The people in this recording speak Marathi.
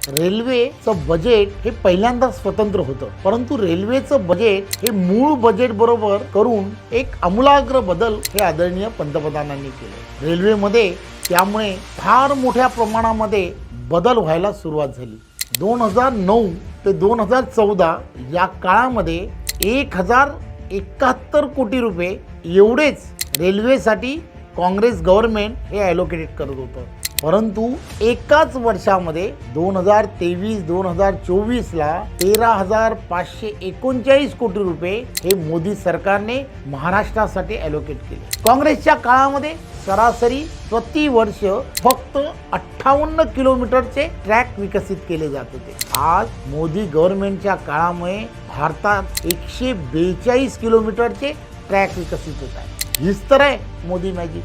रेल्वेचं बजेट हे पहिल्यांदा स्वतंत्र होतं, परंतु रेल्वेचं बजेट हे मूळ बजेट बरोबर करून एक आमूलाग्र बदल हे आदरणीय पंतप्रधानांनी केले। रेल्वेमध्ये त्यामुळे फार मोठ्या प्रमाणामध्ये बदल व्हायला सुरुवात झाली। 2009 ते 2014 या काळामध्ये 1071 कोटी रुपये एवढेच रेल्वेसाठी काँग्रेस गव्हर्नमेंट हे ॲलोकेटेड करत होतं, परंतु एकाच वर्षामध्ये 2023-2024 ला 13,539 कोटी रुपये हे मोदी सरकारने महाराष्ट्रासाठी ॲलोकेट केले। काँग्रेसच्या काळामध्ये सरासरी प्रतिवर्ष फक्त 58 किलोमीटरचे ट्रॅक विकसित केले जात होते। आज मोदी गव्हर्नमेंटच्या काळामुळे भारतात 142 किलोमीटरचे ट्रॅक विकसित होत आहे। हीच तर आहे मोदी मॅजिक।